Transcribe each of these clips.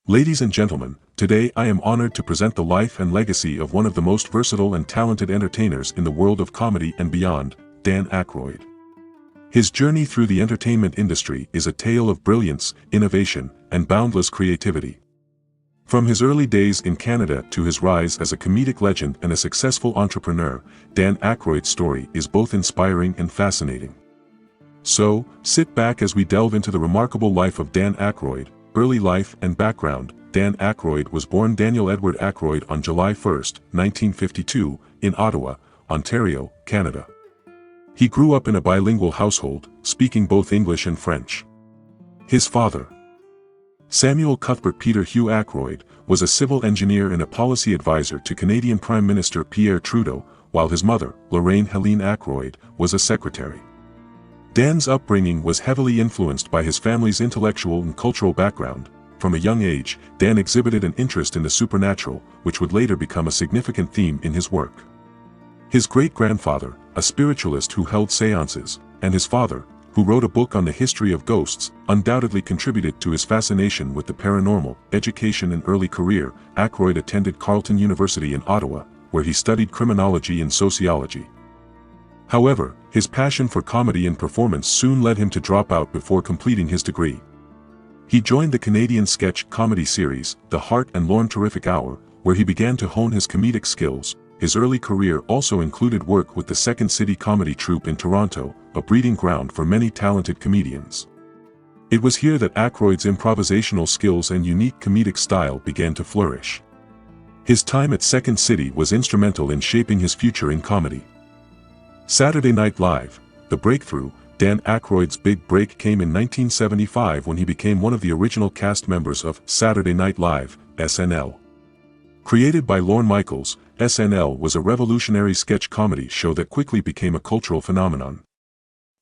Ladies and gentlemen, today I am honored to present the life and legacy of one of the most versatile and talented entertainers in the world of comedy and beyond, Dan Aykroyd. His journey through the entertainment industry is a tale of brilliance, innovation, and boundless creativity. From his early days in Canada to his rise as a comedic legend and a successful entrepreneur, Dan Aykroyd's story is both inspiring and fascinating. So, sit back as we delve into the remarkable life of Dan Aykroyd. Early life and background. Dan Aykroyd was born Daniel Edward Aykroyd on July 1, 1952, in Ottawa, Ontario, Canada. He grew up in a bilingual household, speaking both English and French. His father, Samuel Cuthbert Peter Hugh Aykroyd, was a civil engineer and a policy advisor to Canadian Prime Minister Pierre Trudeau, while his mother, Lorraine Helene Aykroyd, was a secretary. Dan's upbringing was heavily influenced by his family's intellectual and cultural background. From a young age, Dan exhibited an interest in the supernatural, which would later become a significant theme in his work. His great-grandfather, a spiritualist who held seances, and his father, who wrote a book on the history of ghosts, undoubtedly contributed to his fascination with the paranormal. Education and early career. Aykroyd attended Carleton University in Ottawa, where he studied criminology and sociology. However, his passion for comedy and performance soon led him to drop out before completing his degree. He joined the Canadian sketch comedy series, The Hart and Lorne Terrific Hour, where he began to hone his comedic skills. His early career also included work with the Second City Comedy Troupe in Toronto, a breeding ground for many talented comedians. It was here that Aykroyd's improvisational skills and unique comedic style began to flourish. His time at Second City was instrumental in shaping his future in comedy. Saturday Night Live, the breakthrough. Dan Aykroyd's big break came in 1975 when he became one of the original cast members of Saturday Night Live, SNL. Created by Lorne Michaels, SNL was a revolutionary sketch comedy show that quickly became a cultural phenomenon.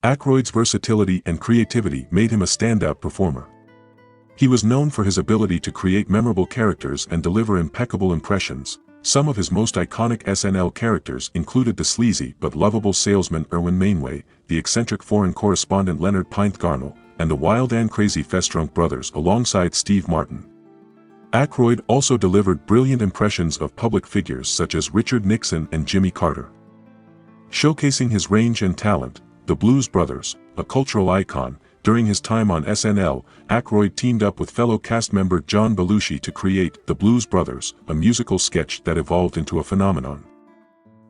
Aykroyd's versatility and creativity made him a standout performer. He was known for his ability to create memorable characters and deliver impeccable impressions. Some of his most iconic SNL characters included the sleazy but lovable salesman Erwin Mainway, the eccentric foreign correspondent Leonard Pintgarnel, and the wild and crazy Festrunk brothers alongside Steve Martin. Aykroyd also delivered brilliant impressions of public figures such as Richard Nixon and Jimmy Carter. Showcasing his range and talent, the Blues Brothers, a cultural icon. During his time on SNL, Aykroyd teamed up with fellow cast member John Belushi to create The Blues Brothers, a musical sketch that evolved into a phenomenon.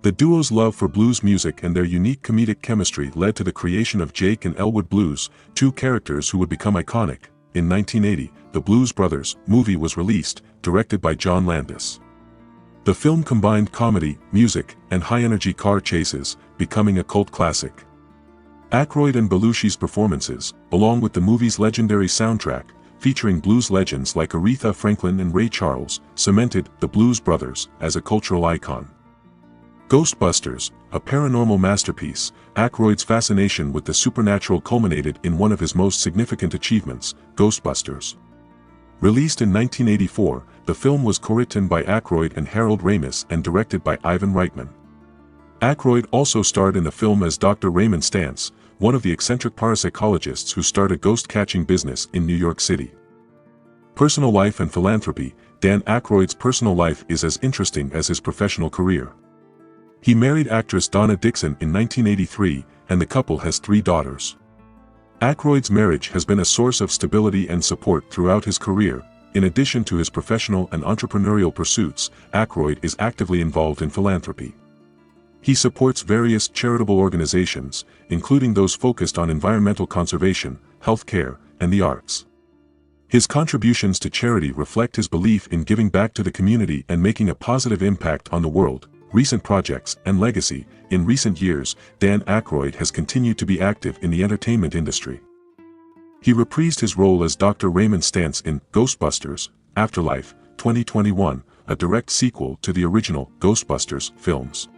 The duo's love for blues music and their unique comedic chemistry led to the creation of Jake and Elwood Blues, two characters who would become iconic. In 1980, The Blues Brothers movie was released, directed by John Landis. The film combined comedy, music, and high-energy car chases, becoming a cult classic. Aykroyd and Belushi's performances, along with the movie's legendary soundtrack, featuring blues legends like Aretha Franklin and Ray Charles, cemented The Blues Brothers as a cultural icon. Ghostbusters, a paranormal masterpiece. Aykroyd's fascination with the supernatural culminated in one of his most significant achievements, Ghostbusters. Released in 1984, the film was co-written by Aykroyd and Harold Ramis and directed by Ivan Reitman. Aykroyd also starred in the film as Dr. Raymond Stantz, one of the eccentric parapsychologists who started ghost-catching business in New York City. Personal life and philanthropy. Dan Aykroyd's personal life is as interesting as his professional career. He married actress Donna Dixon in 1983, and the couple has 3 daughters. Aykroyd's marriage has been a source of stability and support throughout his career. In addition to his professional and entrepreneurial pursuits, Aykroyd is actively involved in philanthropy. He supports various charitable organizations, including those focused on environmental conservation, health care, and the arts. His contributions to charity reflect his belief in giving back to the community and making a positive impact on the world. Recent projects and legacy. In recent years, Dan Aykroyd has continued to be active in the entertainment industry. He reprised his role as Dr. Raymond Stantz in Ghostbusters, Afterlife, 2021, a direct sequel to the original Ghostbusters films.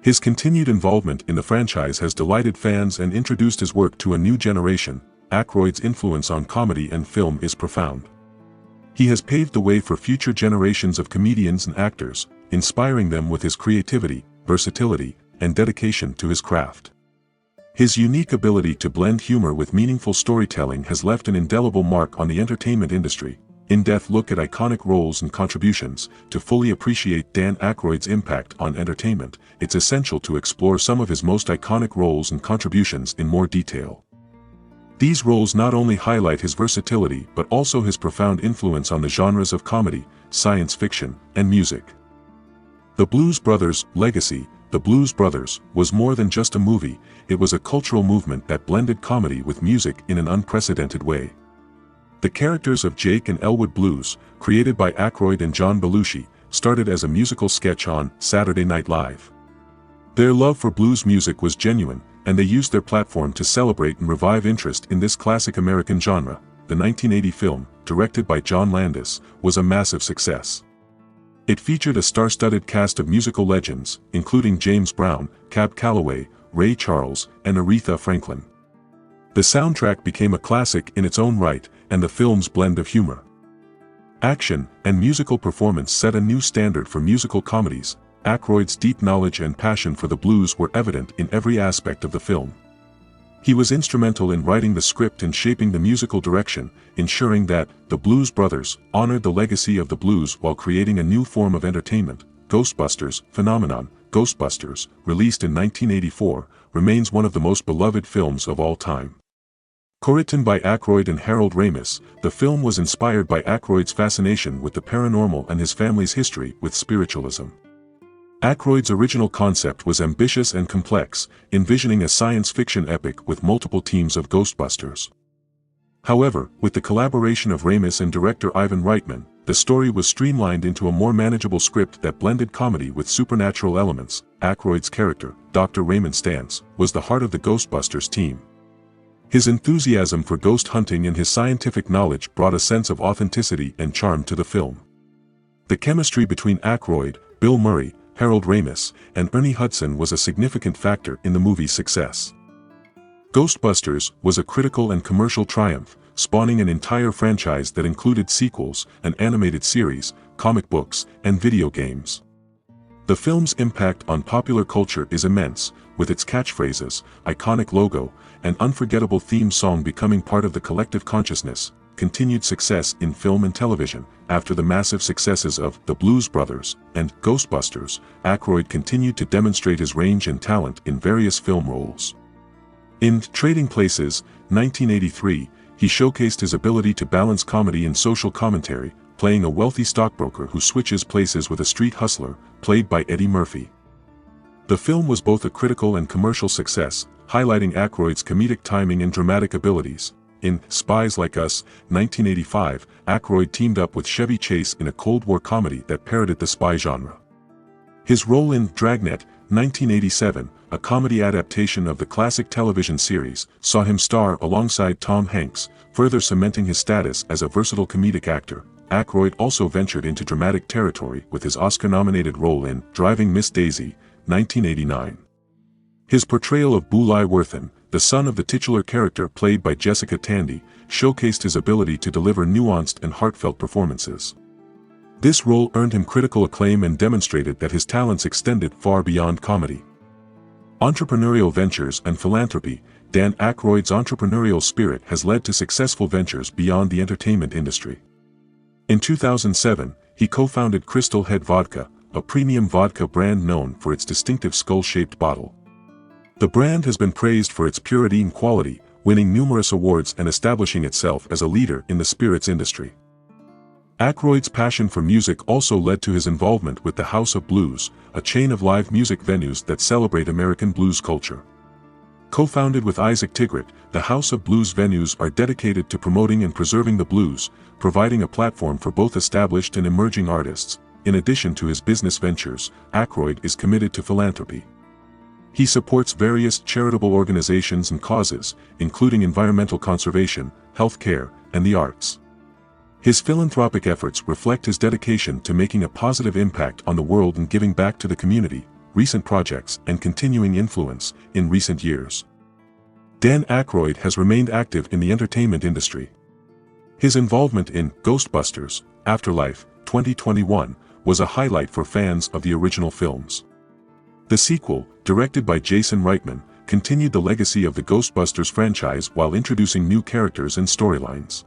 His continued involvement in the franchise has delighted fans and introduced his work to a new generation. Aykroyd's influence on comedy and film is profound. He has paved the way for future generations of comedians and actors, inspiring them with his creativity, versatility, and dedication to his craft. His unique ability to blend humor with meaningful storytelling has left an indelible mark on the entertainment industry, in-depth look at iconic roles and contributions. To fully appreciate Dan Aykroyd's impact on entertainment, it's essential to explore some of his most iconic roles and contributions in more detail. These roles not only highlight his versatility but also his profound influence on the genres of comedy, science fiction, and music. The Blues Brothers' legacy. The Blues Brothers was more than just a movie, it was a cultural movement that blended comedy with music in an unprecedented way. The characters of Jake and Elwood Blues, created by Aykroyd and John Belushi, started as a musical sketch on Saturday Night Live. Their love for blues music was genuine, and they used their platform to celebrate and revive interest in this classic American genre. The 1980 film, directed by John Landis, was a massive success. It featured a star-studded cast of musical legends, including James Brown, Cab Calloway, Ray Charles, and Aretha Franklin. The soundtrack became a classic in its own right, and the film's blend of humor, action, and musical performance set a new standard for musical comedies. Aykroyd's deep knowledge and passion for the blues were evident in every aspect of the film. He was instrumental in writing the script and shaping the musical direction, ensuring that the Blues Brothers honored the legacy of the blues while creating a new form of entertainment. Ghostbusters phenomenon. Ghostbusters, released in 1984, remains one of the most beloved films of all time. Co-written by Aykroyd and Harold Ramis, the film was inspired by Aykroyd's fascination with the paranormal and his family's history with spiritualism. Aykroyd's original concept was ambitious and complex, envisioning a science fiction epic with multiple teams of Ghostbusters. However, with the collaboration of Ramis and director Ivan Reitman, the story was streamlined into a more manageable script that blended comedy with supernatural elements. Aykroyd's character, Dr. Raymond Stantz, was the heart of the Ghostbusters team. His enthusiasm for ghost hunting and his scientific knowledge brought a sense of authenticity and charm to the film. The chemistry between Aykroyd, Bill Murray, Harold Ramis, and Ernie Hudson was a significant factor in the movie's success. Ghostbusters was a critical and commercial triumph, spawning an entire franchise that included sequels, an animated series, comic books, and video games. The film's impact on popular culture is immense, with its catchphrases, iconic logo, and unforgettable theme song becoming part of the collective consciousness. Continued success in film and television. After the massive successes of The Blues Brothers and Ghostbusters, Aykroyd continued to demonstrate his range and talent in various film roles. In Trading Places, 1983, he showcased his ability to balance comedy and social commentary, playing a wealthy stockbroker who switches places with a street hustler, played by Eddie Murphy. The film was both a critical and commercial success, highlighting Aykroyd's comedic timing and dramatic abilities. In Spies Like Us, 1985, Aykroyd teamed up with Chevy Chase in a Cold War comedy that parodied the spy genre. His role in Dragnet, 1987, a comedy adaptation of the classic television series, saw him star alongside Tom Hanks, further cementing his status as a versatile comedic actor. Aykroyd also ventured into dramatic territory with his Oscar-nominated role in Driving Miss Daisy, 1989. His portrayal of Bulai Worthen, the son of the titular character played by Jessica Tandy, showcased his ability to deliver nuanced and heartfelt performances. This role earned him critical acclaim and demonstrated that his talents extended far beyond comedy. Entrepreneurial ventures and philanthropy. Dan Aykroyd's entrepreneurial spirit has led to successful ventures beyond the entertainment industry. In 2007, he co-founded Crystal Head Vodka, a premium vodka brand known for its distinctive skull-shaped bottle. The brand has been praised for its purity and quality, winning numerous awards and establishing itself as a leader in the spirits industry. Aykroyd's passion for music also led to his involvement with the House of Blues, a chain of live music venues that celebrate American blues culture. Co-founded with Isaac Tigritt, the House of Blues venues are dedicated to promoting and preserving the blues, providing a platform for both established and emerging artists. In addition to his business ventures, Aykroyd is committed to philanthropy. He supports various charitable organizations and causes, including environmental conservation, health care, and the arts. His philanthropic efforts reflect his dedication to making a positive impact on the world and giving back to the community. Recent projects and continuing influence. In recent years, Dan Aykroyd has remained active in the entertainment industry. His involvement in Ghostbusters, Afterlife, 2021, was a highlight for fans of the original films. The sequel, directed by Jason Reitman, continued the legacy of the Ghostbusters franchise while introducing new characters and storylines.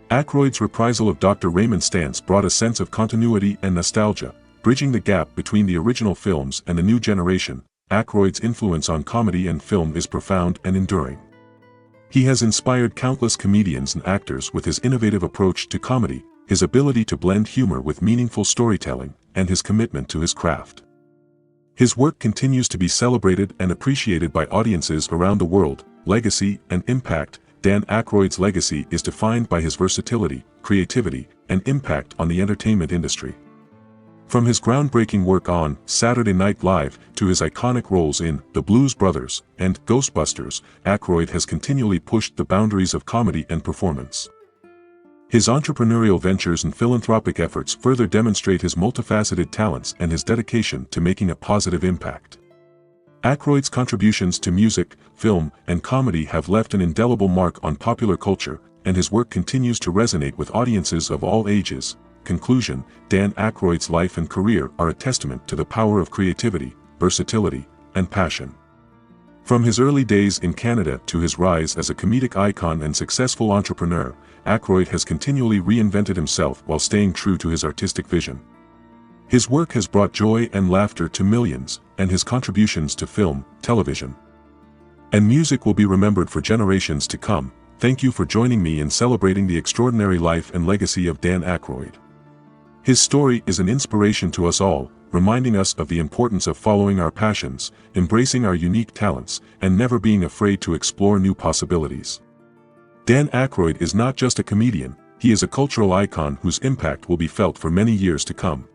Aykroyd's reprisal of Dr. Raymond Stantz brought a sense of continuity and nostalgia, bridging the gap between the original films and the new generation. Aykroyd's influence on comedy and film is profound and enduring. He has inspired countless comedians and actors with his innovative approach to comedy, his ability to blend humor with meaningful storytelling, and his commitment to his craft. His work continues to be celebrated and appreciated by audiences around the world. Legacy and impact. Dan Aykroyd's legacy is defined by his versatility, creativity, and impact on the entertainment industry. From his groundbreaking work on Saturday Night Live to his iconic roles in The Blues Brothers and Ghostbusters, Aykroyd has continually pushed the boundaries of comedy and performance. His entrepreneurial ventures and philanthropic efforts further demonstrate his multifaceted talents and his dedication to making a positive impact. Aykroyd's contributions to music, film, and comedy have left an indelible mark on popular culture, and his work continues to resonate with audiences of all ages. Conclusion: Dan Aykroyd's life and career are a testament to the power of creativity, versatility, and passion. From his early days in Canada to his rise as a comedic icon and successful entrepreneur, Aykroyd has continually reinvented himself while staying true to his artistic vision. His work has brought joy and laughter to millions, and his contributions to film, television, and music will be remembered for generations to come. Thank you for joining me in celebrating the extraordinary life and legacy of Dan Aykroyd. His story is an inspiration to us all, reminding us of the importance of following our passions, embracing our unique talents, and never being afraid to explore new possibilities. Dan Aykroyd is not just a comedian, he is a cultural icon whose impact will be felt for many years to come.